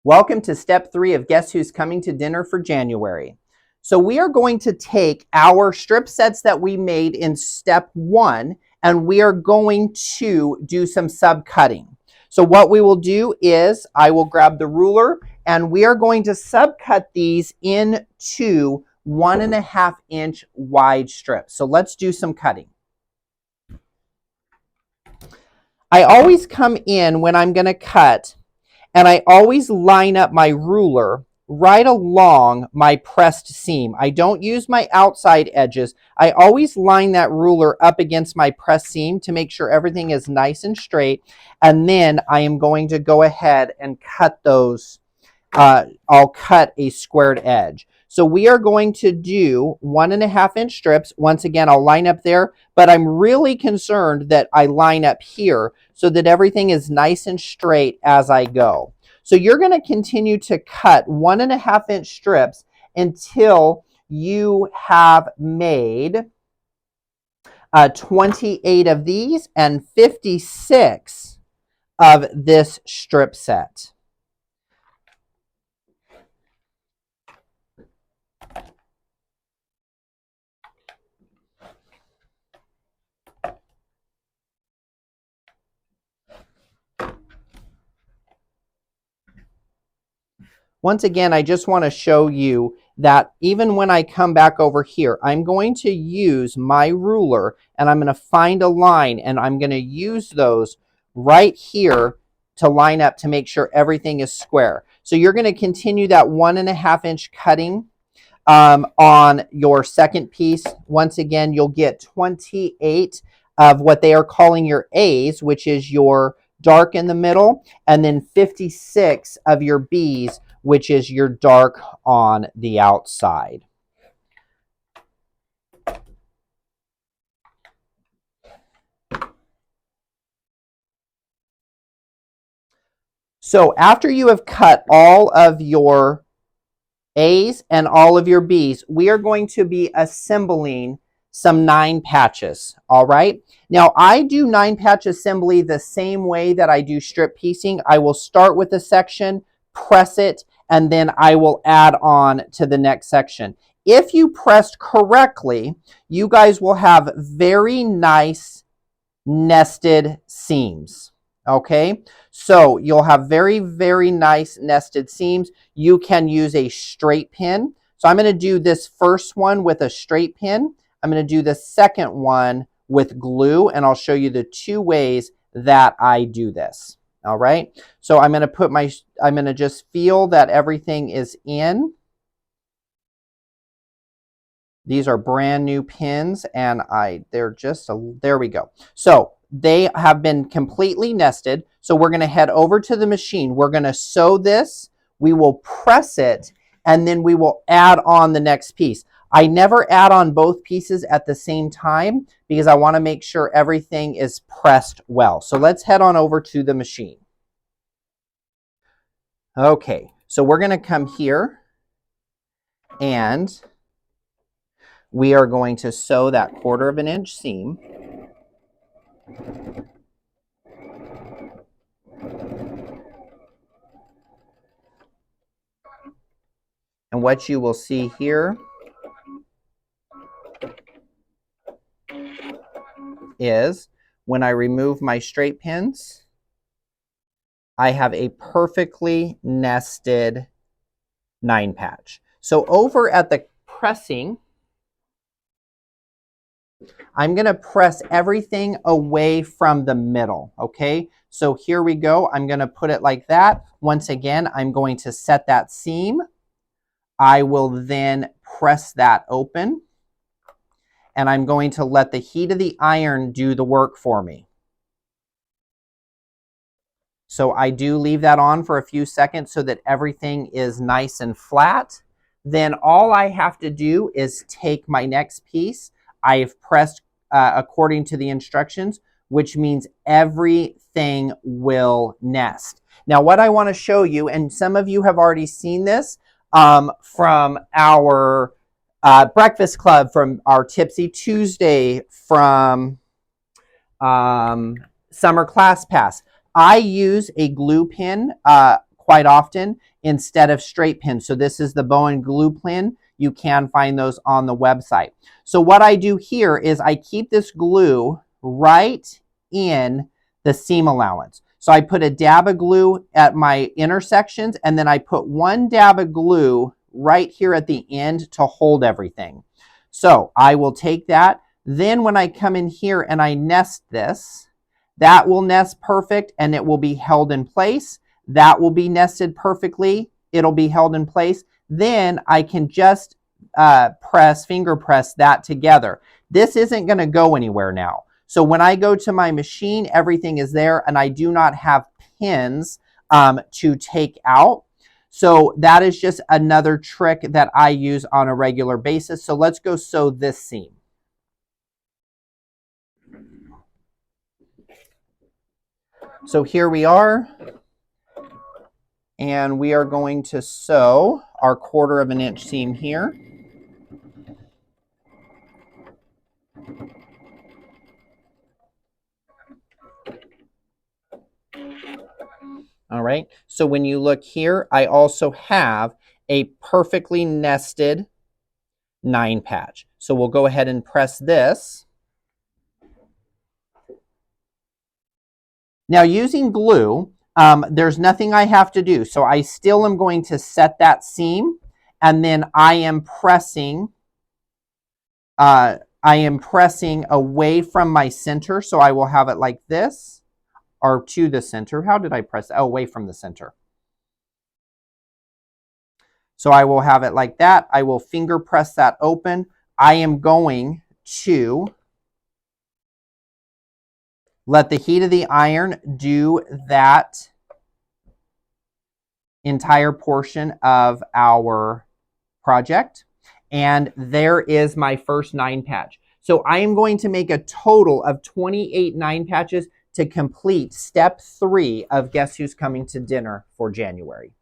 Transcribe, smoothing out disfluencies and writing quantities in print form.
Welcome to step 3 of Guess Who's Coming to Dinner for January. So we are going to take our strip sets that we made in step 1 and we are going to do some subcutting. So what we will do is I will grab the ruler and we are going to subcut these into 1.5 inch wide strips. So let's do some cutting. I always come in when I'm going to cut and I always line up my ruler right along my pressed seam. I don't use my outside edges. I always line that ruler up against my pressed seam to make sure everything is nice and straight. And then I am going to go ahead and cut those. I'll cut a squared edge. So we are going to do 1.5 inch strips. Once again, I'll line up there, but I'm really concerned that I line up here so that everything is nice and straight as I go. So you're going to continue to cut 1.5 inch strips until you have made 28 of these and 56 of this strip set. Once again, I just want to show you that even when I come back over here, I'm going to use my ruler and I'm going to find a line and I'm going to use those right here to line up to make sure everything is square. So you're going to continue that 1.5 inch cutting on your second piece. Once again, you'll get 28 of what they are calling your A's, which is your dark in the middle, and then 56 of your B's, which is your dark on the outside. So after you have cut all of your A's and all of your B's, we are going to be assembling some 9 patches, all right? Now, I do 9 patch assembly the same way that I do strip piecing. I will start with a section, press it, and then I will add on to the next section. If you pressed correctly, you guys will have very nice nested seams, okay? So you'll have very, very nice nested seams. You can use a straight pin. So I'm going to do this first one with a straight pin. I'm going to do the second one with glue, and I'll show you the 2 ways that I do this. All right. So I'm going to just feel that everything is in. These are brand new pins and there we go. So they have been completely nested. So we're going to head over to the machine. We're going to sew this. We will press it and then we will add on the next piece. I never add on both pieces at the same time because I want to make sure everything is pressed well. So let's head on over to the machine. Okay, so we're going to come here and we are going to sew that 1/4 inch seam. And what you will see here is when I remove my straight pins, I have a perfectly nested 9 patch. So over at the pressing, I'm going to press everything away from the middle, okay? So here we go. I'm going to put it like that. Once again, I'm going to set that seam. I will then press that open. And I'm going to let the heat of the iron do the work for me. So I do leave that on for a few seconds so that everything is nice and flat. Then all I have to do is take my next piece. I've pressed according to the instructions, which means everything will nest. Now what I want to show you, and some of you have already seen this from our Breakfast Club, from our Tipsy Tuesday, from Summer Class Pass. I use a glue pin quite often instead of straight pins. So this is the Bowen glue pin. You can find those on the website. So what I do here is I keep this glue right in the seam allowance. So I put a dab of glue at my intersections, and then I put one dab of glue right here at the end to hold everything. So I will take that. Then when I come in here and I nest this, that will nest perfect and it will be held in place. That will be nested perfectly. It'll be held in place. Then I can just finger press that together. This isn't going to go anywhere now. So when I go to my machine, everything is there and I do not have pins to take out. So that is just another trick that I use on a regular basis. So let's go sew this seam. So here we are, and we are going to sew our 1/4 of an inch seam here. All right, so when you look here, I also have a perfectly nested 9 patch. So we'll go ahead and press this. Now using glue, there's nothing I have to do. So I still am going to set that seam, and then I am pressing away from my center. So I will have it like this, or to the center. How did I press? Oh, away from the center. So I will have it like that. I will finger press that open. I am going to let the heat of the iron do that entire portion of our project. And there is my first 9 patch. So I am going to make a total of 28 9 patches to complete step 3 of Guess Who's Coming to Dinner for January.